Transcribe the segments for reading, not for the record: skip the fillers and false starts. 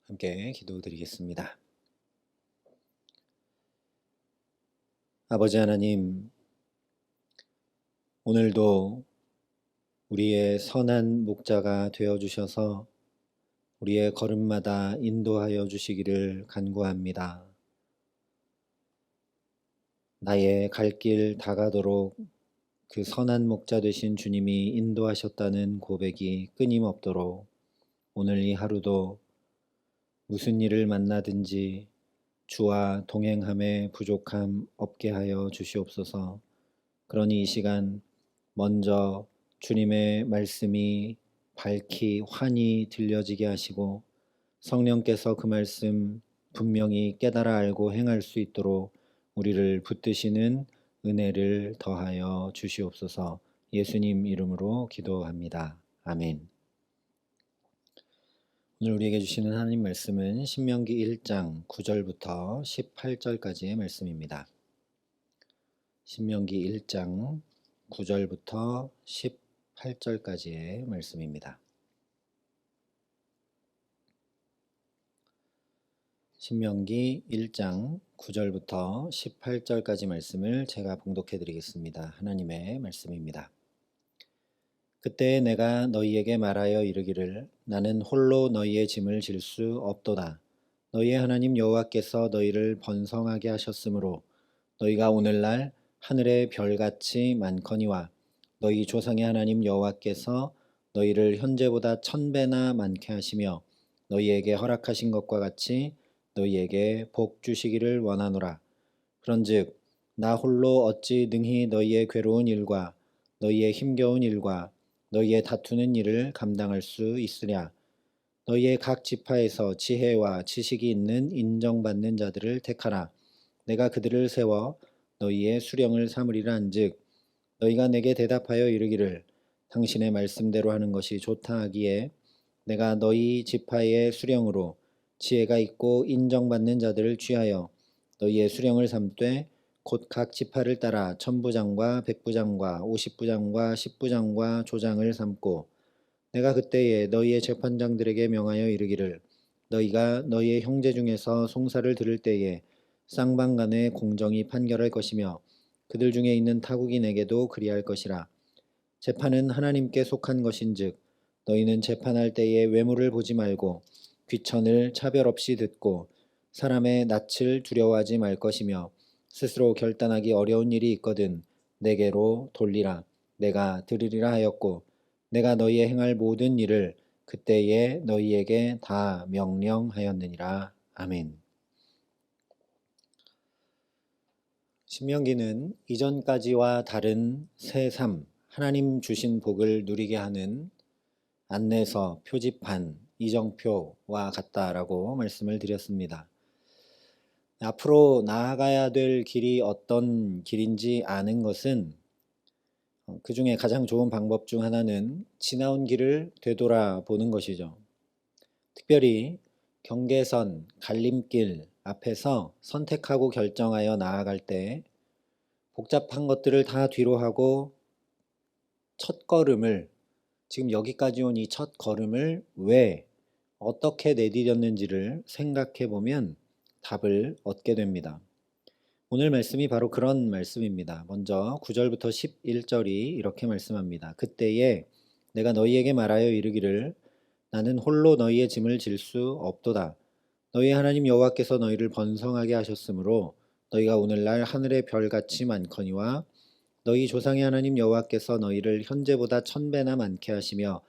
함께 기도드리겠습니다. 아버지 하나님, 오늘도 우리의 선한 목자가 되어 주셔서 우리의 걸음마다 인도하여 주시기를 간구합니다. 나의 갈 길 다가도록 그 선한 목자 되신 주님이 인도하셨다는 고백이 끊임없도록 오늘 이 하루도 무슨 일을 만나든지 주와 동행함에 부족함 없게 하여 주시옵소서. 그러니 이 시간 먼저 주님의 말씀이 밝히 환히 들려지게 하시고 성령께서 그 말씀 분명히 깨달아 알고 행할 수 있도록 우리를 붙드시는 은혜를 더하여 주시옵소서. 예수님 이름으로 기도합니다. 아멘. 오늘 우리에게 주시는 하나님 말씀은 신명기 1장 9절부터 18절까지의 말씀입니다. 신명기 1장 9절부터 18절까지의 말씀입니다. 신명기 1장 9절부터 18절까지 말씀을 제가 봉독해 드리겠습니다. 하나님의 말씀입니다. 그때 내가 너희에게 말하여 이르기를 나는 홀로 너희의 짐을 질 수 없도다. 너희의 하나님 여호와께서 너희를 번성하게 하셨으므로 너희가 오늘날 하늘의 별같이 많거니와 너희 조상의 하나님 여호와께서 너희를 현재보다 1000배나 많게 하시며 너희에게 허락하신 것과 같이 너희에게 복 주시기를 원하노라. 그런즉 나 홀로 어찌 능히 너희의 괴로운 일과 너희의 힘겨운 일과 너희의 다투는 일을 감당할 수 있으랴. 너희의 각 지파에서 지혜와 지식이 있는 인정받는 자들을 택하라. 내가 그들을 세워 너희의 수령을 삼으리라 한즉 너희가 내게 대답하여 이르기를 당신의 말씀대로 하는 것이 좋다 하기에 내가 너희 지파의 수령으로 지혜가 있고 인정받는 자들을 취하여 너희의 수령을 삼되 곧 각 지파를 따라 천부장과 백부장과 50부장과 10부장과 조장을 삼고 내가 그때에 너희의 재판장들에게 명하여 이르기를 너희가 너희의 형제 중에서 송사를 들을 때에 쌍방간에 공정히 판결할 것이며 그들 중에 있는 타국인에게도 그리할 것이라. 재판은 하나님께 속한 것인즉 너희는 재판할 때에 외모를 보지 말고 귀천을 차별 없이 듣고 사람의 낯을 두려워하지 말 것이며 스스로 결단하기 어려운 일이 있거든 내게로 돌리라. 내가 들으리라 하였고 내가 너희의 행할 모든 일을 그때에 너희에게 다 명령하였느니라. 아멘. 신명기는 이전까지와 다른 새 삶, 하나님 주신 복을 누리게 하는 안내서, 표지판, 이정표와 같다라고 말씀을 드렸습니다. 앞으로 나아가야 될 길이 어떤 길인지 아는 것은 그 중에 가장 좋은 방법 중 하나는 지나온 길을 되돌아보는 것이죠. 특별히 경계선, 갈림길 앞에서 선택하고 결정하여 나아갈 때 복잡한 것들을 다 뒤로 하고 첫 걸음을, 지금 여기까지 온 이 첫 걸음을 왜, 어떻게 내디뎠는지를 생각해 보면 답을 얻게 됩니다. 오늘 말씀이 바로 그런 말씀입니다. 먼저 9절부터 11절이 이렇게 말씀합니다. 그때에 내가 너희에게 말하여 이르기를 나는 홀로 너희의 짐을 질 수 없도다. 너희 하나님 여호와께서 너희를 번성하게 하셨으므로 너희가 오늘날 하늘의 별같이 많거니와 너희 조상의 하나님 여호와께서 너희를 현재보다 1000배나 많게 하시며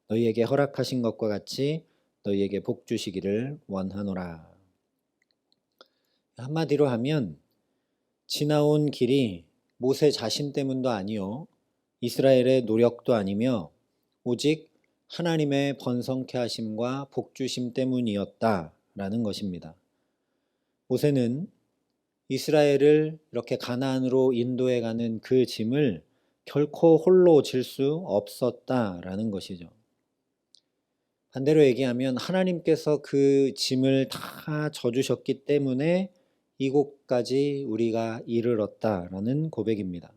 너희에게 허락하신 것과 같이 너희에게 복 주시기를 원하노라. 한마디로 하면 지나온 길이 모세 자신 때문도 아니요 이스라엘의 노력도 아니며 오직 하나님의 번성케 하심과 복주심 때문이었다라는 것입니다. 모세는 이스라엘을 이렇게 가나안으로 인도해가는 그 짐을 결코 홀로 질 수 없었다라는 것이죠. 반대로 얘기하면 하나님께서 그 짐을 다 져주셨기 때문에 이곳까지 우리가 이르렀다라는 고백입니다.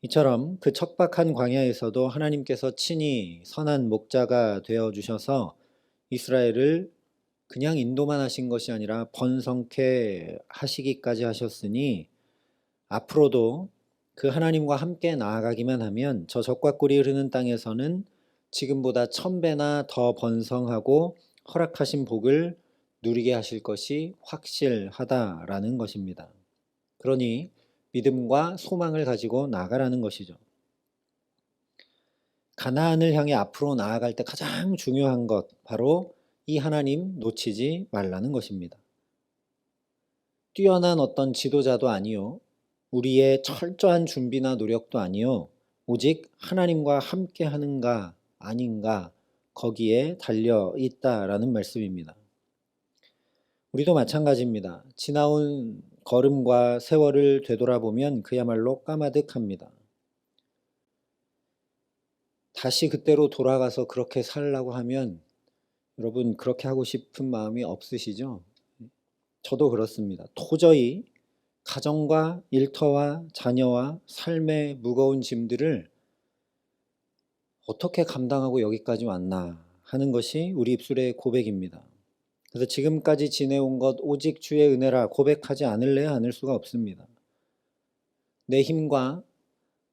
이처럼 그 척박한 광야에서도 하나님께서 친히 선한 목자가 되어 주셔서 이스라엘을 그냥 인도만 하신 것이 아니라 번성케 하시기까지 하셨으니 앞으로도 그 하나님과 함께 나아가기만 하면 저 적과 꿀이 흐르는 땅에서는 지금보다 1000배나 더 번성하고 허락하신 복을 누리게 하실 것이 확실하다라는 것입니다. 그러니 믿음과 소망을 가지고 나아가라는 것이죠. 가나안을 향해 앞으로 나아갈 때 가장 중요한 것, 바로 이 하나님 놓치지 말라는 것입니다. 뛰어난 어떤 지도자도 아니요, 우리의 철저한 준비나 노력도 아니요, 오직 하나님과 함께 하는가 아닌가 거기에 달려 있다라는 말씀입니다. 우리도 마찬가지입니다. 지나온 걸음과 세월을 되돌아보면 그야말로 까마득합니다. 다시 그때로 돌아가서 그렇게 살라고 하면 여러분 그렇게 하고 싶은 마음이 없으시죠? 저도 그렇습니다. 도저히 가정과 일터와 자녀와 삶의 무거운 짐들을 어떻게 감당하고 여기까지 왔나 하는 것이 우리 입술의 고백입니다. 그래서 지금까지 지내온 것 오직 주의 은혜라 고백하지 않을래야 않을 수가 없습니다. 내 힘과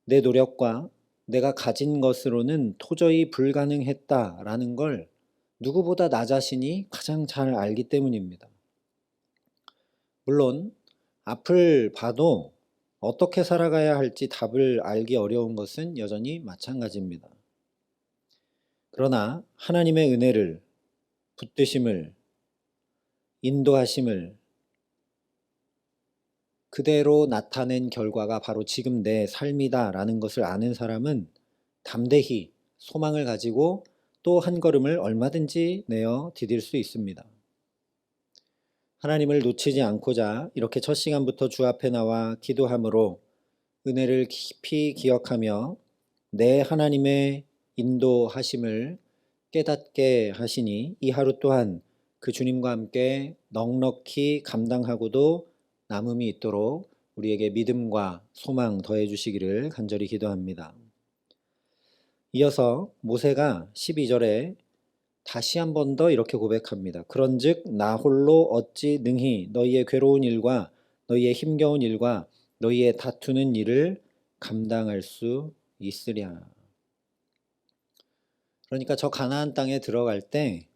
내 노력과 내가 가진 것으로는 도저히 불가능했다라는 걸 누구보다 나 자신이 가장 잘 알기 때문입니다. 물론 앞을 봐도 어떻게 살아가야 할지 답을 알기 어려운 것은 여전히 마찬가지입니다. 그러나 하나님의 은혜를, 붙드심을, 인도하심을 그대로 나타낸 결과가 바로 지금 내 삶이다라는 것을 아는 사람은 담대히 소망을 가지고 또 한 걸음을 얼마든지 내어 디딜 수 있습니다. 하나님을 놓치지 않고자 이렇게 첫 시간부터 주 앞에 나와 기도함으로 은혜를 깊이 기억하며 내 하나님의 인도하심을 깨닫게 하시니 이 하루 또한 그 주님과 함께 넉넉히 감당하고도 남음이 있도록 우리에게 믿음과 소망 더해 주시기를 간절히 기도합니다. 이어서 모세가 12절에 다시 한 번 더 이렇게 고백합니다. 그런즉 나 홀로 어찌 능히 너희의 괴로운 일과 너희의 힘겨운 일과 너희의 다투는 일을 감당할 수 있으랴. 그러니까 저 가나안 땅에 들어갈 때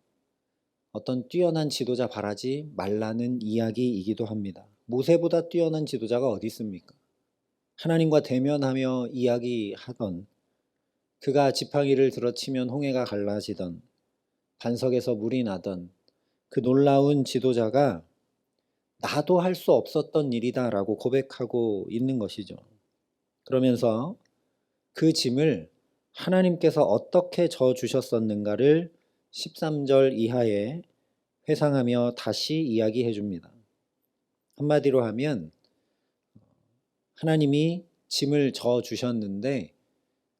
어떤 뛰어난 지도자 바라지 말라는 이야기이기도 합니다. 모세보다 뛰어난 지도자가 어디 있습니까? 하나님과 대면하며 이야기하던, 그가 지팡이를 들어치면 홍해가 갈라지던, 반석에서 물이 나던 그 놀라운 지도자가 나도 할 수 없었던 일이다라고 고백하고 있는 것이죠. 그러면서 그 짐을 하나님께서 어떻게 져 주셨었는가를 13절 이하에 회상하며 다시 이야기해 줍니다. 한마디로 하면 하나님이 짐을 져 주셨는데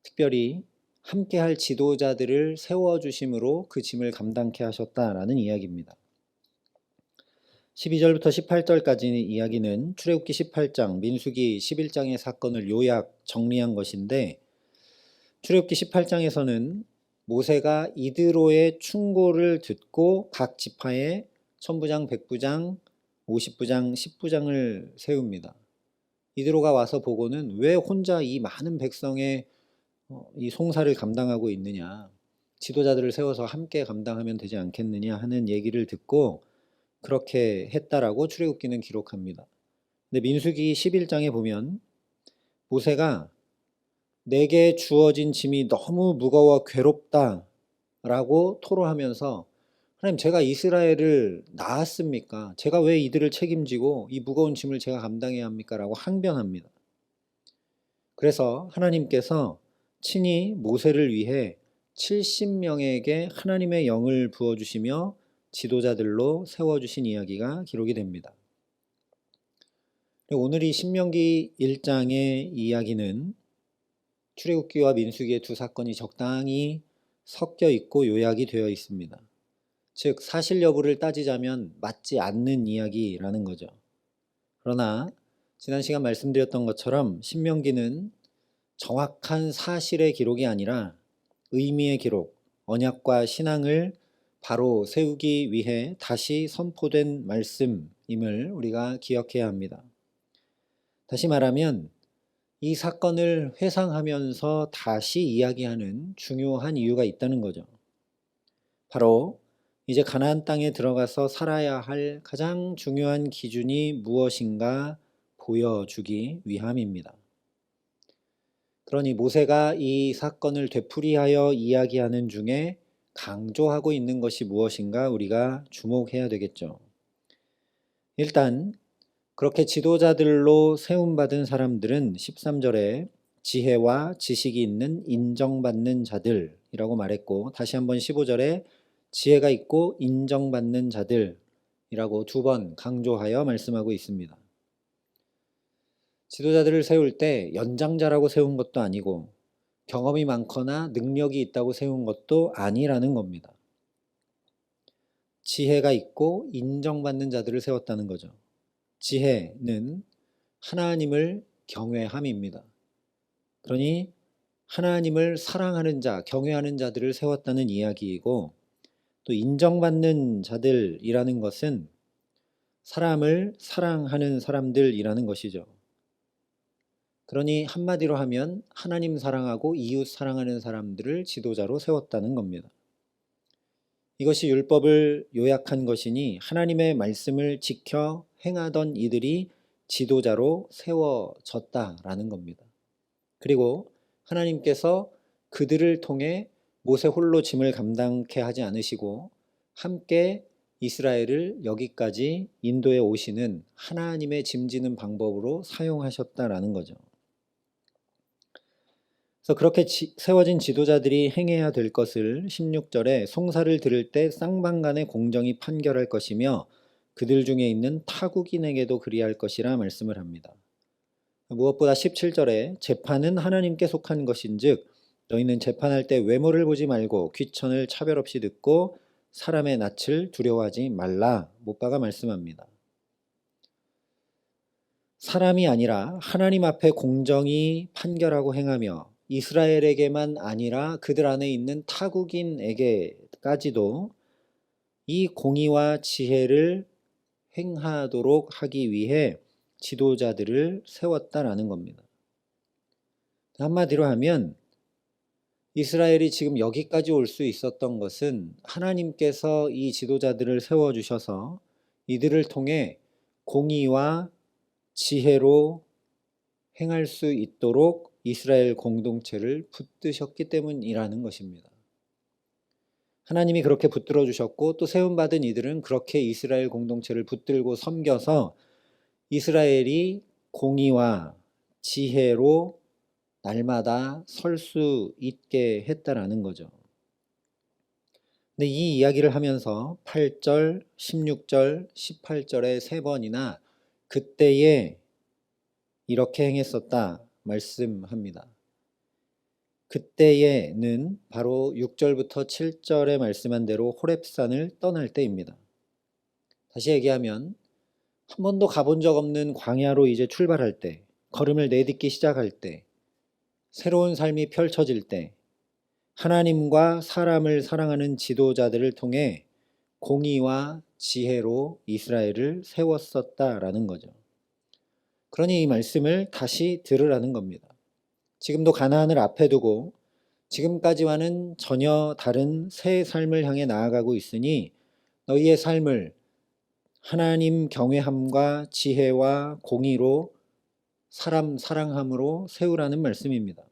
특별히 함께할 지도자들을 세워주심으로 그 짐을 감당케 하셨다라는 이야기입니다. 12절부터 18절까지 이야기는 출애굽기 18장, 민수기 11장의 사건을 요약 정리한 것인데 출애굽기 18장에서는 모세가 이드로의 충고를 듣고 각 지파에 천부장, 백부장, 50부장, 10부장을 세웁니다. 이드로가 와서 보고는 왜 혼자 이 많은 백성의 이 송사를 감당하고 있느냐, 지도자들을 세워서 함께 감당하면 되지 않겠느냐 하는 얘기를 듣고 그렇게 했다라고 출애굽기는 기록합니다. 근데 민수기 11장에 보면 모세가 내게 주어진 짐이 너무 무거워 괴롭다라고 토로하면서 하나님, 제가 이스라엘을 낳았습니까? 제가 왜 이들을 책임지고 이 무거운 짐을 제가 감당해야 합니까? 라고 항변합니다. 그래서 하나님께서 친히 모세를 위해 70명에게 하나님의 영을 부어주시며 지도자들로 세워주신 이야기가 기록이 됩니다. 오늘 이 신명기 1장의 이야기는 출애굽기와 민수기의 두 사건이 적당히 섞여 있고 요약이 되어 있습니다. 즉 사실 여부를 따지자면 맞지 않는 이야기라는 거죠. 그러나 지난 시간 말씀드렸던 것처럼 신명기는 정확한 사실의 기록이 아니라 의미의 기록, 언약과 신앙을 바로 세우기 위해 다시 선포된 말씀임을 우리가 기억해야 합니다. 다시 말하면 이 사건을 회상하면서 다시 이야기하는 중요한 이유가 있다는 거죠. 바로 이제 가나안 땅에 들어가서 살아야 할 가장 중요한 기준이 무엇인가 보여주기 위함입니다. 그러니 모세가 이 사건을 되풀이하여 이야기하는 중에 강조하고 있는 것이 무엇인가 우리가 주목해야 되겠죠. 일단 그렇게 지도자들로 세움받은 사람들은 13절에 지혜와 지식이 있는 인정받는 자들이라고 말했고, 다시 한번 15절에 지혜가 있고 인정받는 자들이라고 두 번 강조하여 말씀하고 있습니다. 지도자들을 세울 때 연장자라고 세운 것도 아니고 경험이 많거나 능력이 있다고 세운 것도 아니라는 겁니다. 지혜가 있고 인정받는 자들을 세웠다는 거죠. 지혜는 하나님을 경외함입니다. 그러니 하나님을 사랑하는 자, 경외하는 자들을 세웠다는 이야기이고, 또 인정받는 자들이라는 것은 사람을 사랑하는 사람들이라는 것이죠. 그러니 한마디로 하면 하나님 사랑하고 이웃 사랑하는 사람들을 지도자로 세웠다는 겁니다. 이것이 율법을 요약한 것이니 하나님의 말씀을 지켜 행하던 이들이 지도자로 세워졌다라는 겁니다. 그리고 하나님께서 그들을 통해 모세 홀로 짐을 감당케 하지 않으시고 함께 이스라엘을 여기까지 인도해 오시는 하나님의 짐지는 방법으로 사용하셨다라는 거죠. 그래서 그렇게 세워진 지도자들이 행해야 될 것을 16절에 송사를 들을 때 쌍방간의 공정히 판결할 것이며 그들 중에 있는 타국인에게도 그리할 것이라 말씀을 합니다. 무엇보다 17절에 재판은 하나님께 속한 것인즉 너희는 재판할 때 외모를 보지 말고 귀천을 차별 없이 듣고 사람의 낯을 두려워하지 말라. 못박아 말씀합니다. 사람이 아니라 하나님 앞에 공정히 판결하고 행하며 이스라엘에게만 아니라 그들 안에 있는 타국인에게까지도 이 공의와 지혜를 행하도록 하기 위해 지도자들을 세웠다라는 겁니다. 한마디로 하면 이스라엘이 지금 여기까지 올 수 있었던 것은 하나님께서 이 지도자들을 세워주셔서 이들을 통해 공의와 지혜로 행할 수 있도록 이스라엘 공동체를 붙드셨기 때문이라는 것입니다. 하나님이 그렇게 붙들어 주셨고 또 세움받은 이들은 그렇게 이스라엘 공동체를 붙들고 섬겨서 이스라엘이 공의와 지혜로 날마다 설 수 있게 했다라는 거죠. 근데 이 이야기를 하면서 8절, 16절, 18절에 세 번이나 그때에 이렇게 행했었다 말씀합니다. 그때에는 바로 6절부터 7절에 말씀한 대로 호렙산을 떠날 때입니다. 다시 얘기하면 한 번도 가본 적 없는 광야로 이제 출발할 때, 걸음을 내딛기 시작할 때, 새로운 삶이 펼쳐질 때 하나님과 사람을 사랑하는 지도자들을 통해 공의와 지혜로 이스라엘을 세웠었다라는 거죠. 그러니 이 말씀을 다시 들으라는 겁니다. 지금도 가나안을 앞에 두고 지금까지와는 전혀 다른 새 삶을 향해 나아가고 있으니 너희의 삶을 하나님 경외함과 지혜와 공의로 사람 사랑함으로 세우라는 말씀입니다.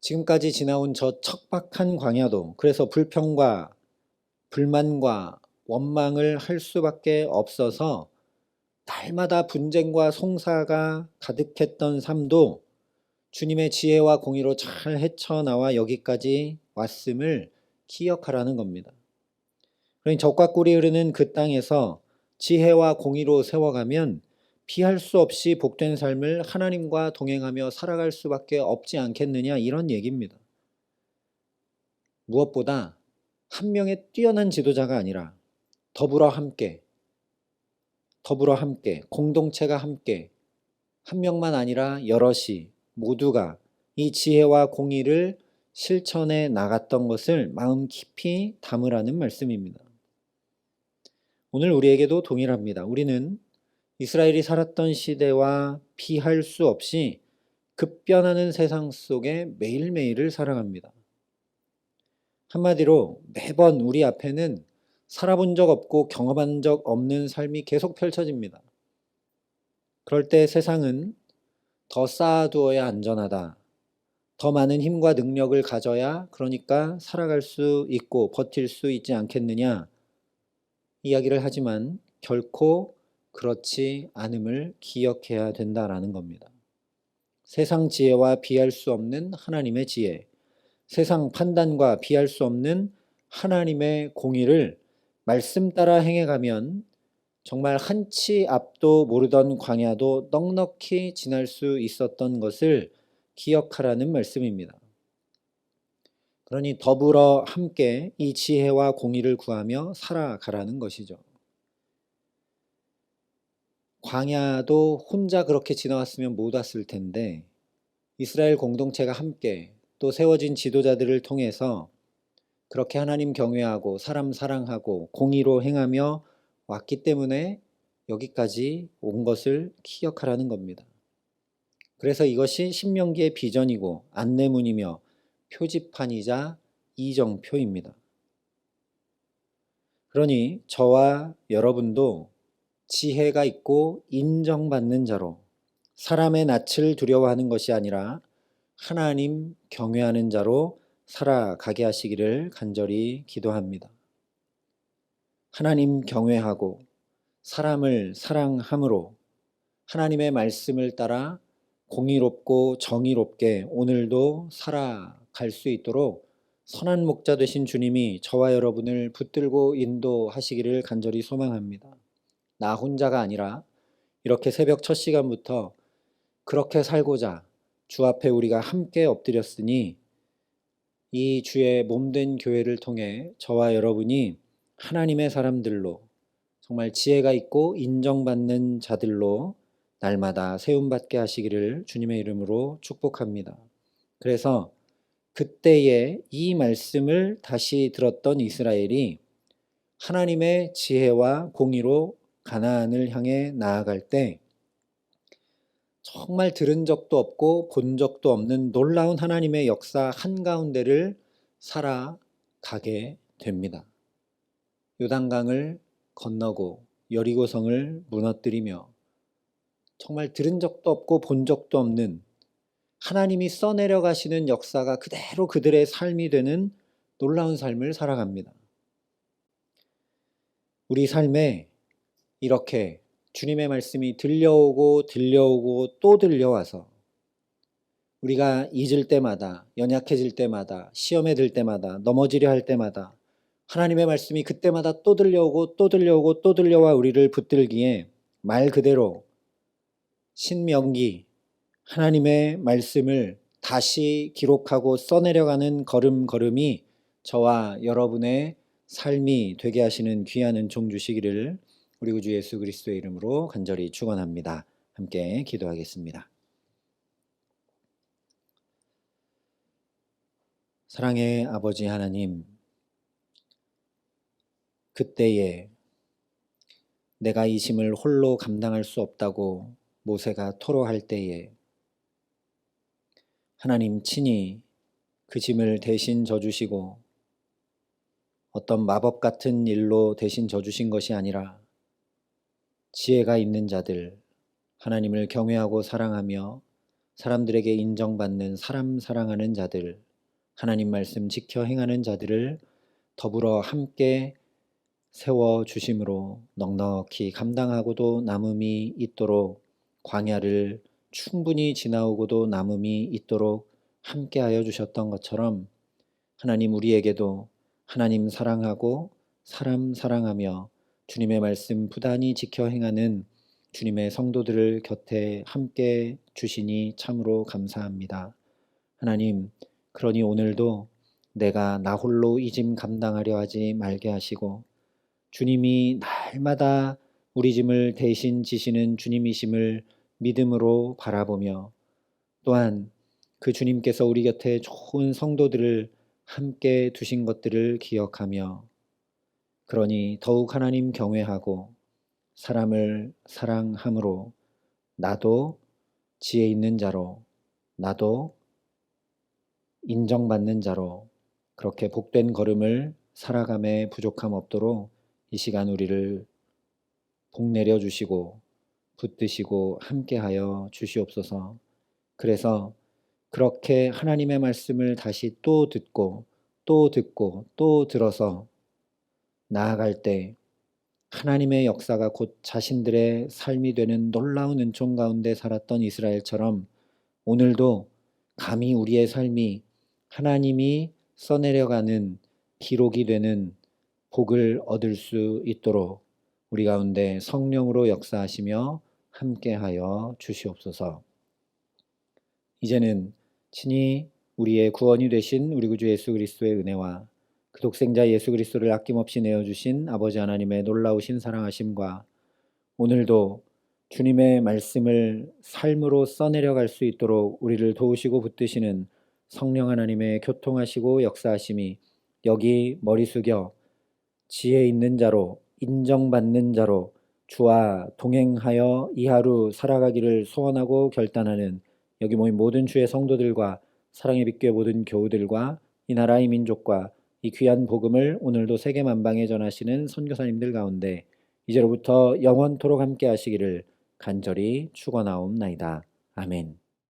지금까지 지나온 저 척박한 광야도 그래서 불평과 불만과 원망을 할 수밖에 없어서 날마다 분쟁과 송사가 가득했던 삶도 주님의 지혜와 공의로 잘 헤쳐나와 여기까지 왔음을 기억하라는 겁니다. 그러니 적과 꿀이 흐르는 그 땅에서 지혜와 공의로 세워가면 피할 수 없이 복된 삶을 하나님과 동행하며 살아갈 수밖에 없지 않겠느냐 이런 얘기입니다. 무엇보다 한 명의 뛰어난 지도자가 아니라 더불어 함께 공동체가 함께 한 명만 아니라 여럿이 모두가 이 지혜와 공의를 실천해 나갔던 것을 마음 깊이 담으라는 말씀입니다. 오늘 우리에게도 동일합니다. 우리는 이스라엘이 살았던 시대와 비할 수 없이 급변하는 세상 속에 매일매일을 살아갑니다. 한마디로 매번 우리 앞에는 살아본 적 없고 경험한 적 없는 삶이 계속 펼쳐집니다. 그럴 때 세상은 더 쌓아두어야 안전하다. 더 많은 힘과 능력을 가져야 그러니까 살아갈 수 있고 버틸 수 있지 않겠느냐 이야기를 하지만 결코 그렇지 않음을 기억해야 된다라는 겁니다. 세상 지혜와 비할 수 없는 하나님의 지혜, 세상 판단과 비할 수 없는 하나님의 공의를 말씀 따라 행해가면 정말 한치 앞도 모르던 광야도 넉넉히 지날 수 있었던 것을 기억하라는 말씀입니다. 그러니 더불어 함께 이 지혜와 공의를 구하며 살아가라는 것이죠. 광야도 혼자 그렇게 지나왔으면 못 왔을 텐데 이스라엘 공동체가 함께 또 세워진 지도자들을 통해서 그렇게 하나님 경외하고 사람 사랑하고 공의로 행하며 왔기 때문에 여기까지 온 것을 기억하라는 겁니다. 그래서 이것이 신명기의 비전이고 안내문이며 표지판이자 이정표입니다. 그러니 저와 여러분도 지혜가 있고 인정받는 자로 사람의 낯을 두려워하는 것이 아니라 하나님 경외하는 자로 살아가게 하시기를 간절히 기도합니다. 하나님 경외하고 사람을 사랑함으로 하나님의 말씀을 따라 공의롭고 정의롭게 오늘도 살아갈 수 있도록 선한 목자 되신 주님이 저와 여러분을 붙들고 인도하시기를 간절히 소망합니다. 나 혼자가 아니라 이렇게 새벽 첫 시간부터 그렇게 살고자 주 앞에 우리가 함께 엎드렸으니 이 주의 몸된 교회를 통해 저와 여러분이 하나님의 사람들로 정말 지혜가 있고 인정받는 자들로 날마다 세움받게 하시기를 주님의 이름으로 축복합니다. 그래서 그때에 이 말씀을 다시 들었던 이스라엘이 하나님의 지혜와 공의로 가나안을 향해 나아갈 때 정말 들은 적도 없고 본 적도 없는 놀라운 하나님의 역사 한가운데를 살아가게 됩니다. 요단강을 건너고 여리고성을 무너뜨리며 정말 들은 적도 없고 본 적도 없는 하나님이 써내려 가시는 역사가 그대로 그들의 삶이 되는 놀라운 삶을 살아갑니다. 우리 삶에 이렇게 주님의 말씀이 들려오고 들려오고 또 들려와서 우리가 잊을 때마다 연약해질 때마다 시험에 들 때마다 넘어지려 할 때마다 하나님의 말씀이 그때마다 또 들려오고 또 들려오고 또 들려와 우리를 붙들기에 말 그대로 신명기 하나님의 말씀을 다시 기록하고 써내려가는 걸음걸음이 저와 여러분의 삶이 되게 하시는 귀한 은총 주시기를 우리 구주 예수 그리스도의 이름으로 간절히 축원합니다. 함께 기도하겠습니다. 사랑의 아버지 하나님, 그때에 내가 이 짐을 홀로 감당할 수 없다고 모세가 토로할 때에 하나님 친히 그 짐을 대신 져주시고 어떤 마법 같은 일로 대신 져주신 것이 아니라 지혜가 있는 자들, 하나님을 경외하고 사랑하며 사람들에게 인정받는 사람 사랑하는 자들, 하나님 말씀 지켜 행하는 자들을 더불어 함께 세워주심으로 넉넉히 감당하고도 남음이 있도록 광야를 충분히 지나오고도 남음이 있도록 함께하여 주셨던 것처럼 하나님 우리에게도 하나님 사랑하고 사람 사랑하며 주님의 말씀 부단히 지켜 행하는 주님의 성도들을 곁에 함께 주시니 참으로 감사합니다. 하나님, 그러니 오늘도 내가 나 홀로 이 짐 감당하려 하지 말게 하시고 주님이 날마다 우리 짐을 대신 지시는 주님이심을 믿음으로 바라보며 또한 그 주님께서 우리 곁에 좋은 성도들을 함께 두신 것들을 기억하며 그러니 더욱 하나님 경외하고 사람을 사랑함으로 나도 지혜 있는 자로 나도 인정받는 자로 그렇게 복된 걸음을 살아감에 부족함 없도록 이 시간 우리를 복내려 주시고 붙드시고 함께하여 주시옵소서. 그래서 그렇게 하나님의 말씀을 다시 또 듣고 또 듣고 또 들어서 나아갈 때 하나님의 역사가 곧 자신들의 삶이 되는 놀라운 은총 가운데 살았던 이스라엘처럼 오늘도 감히 우리의 삶이 하나님이 써내려가는 기록이 되는 복을 얻을 수 있도록 우리 가운데 성령으로 역사하시며 함께하여 주시옵소서. 이제는 친히 우리의 구원이 되신 우리 구주 예수 그리스도의 은혜와 그 독생자 예수 그리스도를 아낌없이 내어주신 아버지 하나님의 놀라우신 사랑하심과 오늘도 주님의 말씀을 삶으로 써내려갈 수 있도록 우리를 도우시고 붙드시는 성령 하나님의 교통하시고 역사하심이 여기 머리 숙여 지혜 있는 자로 인정받는 자로 주와 동행하여 이 하루 살아가기를 소원하고 결단하는 여기 모인 모든 주의 성도들과 사랑의 빛교회 모든 교우들과 이 나라의 민족과 이 귀한 복음을 오늘도 세계 만방에 전하시는 선교사님들 가운데 이제로부터 영원토록 함께 하시기를 간절히 축원하옵나이다. 아멘.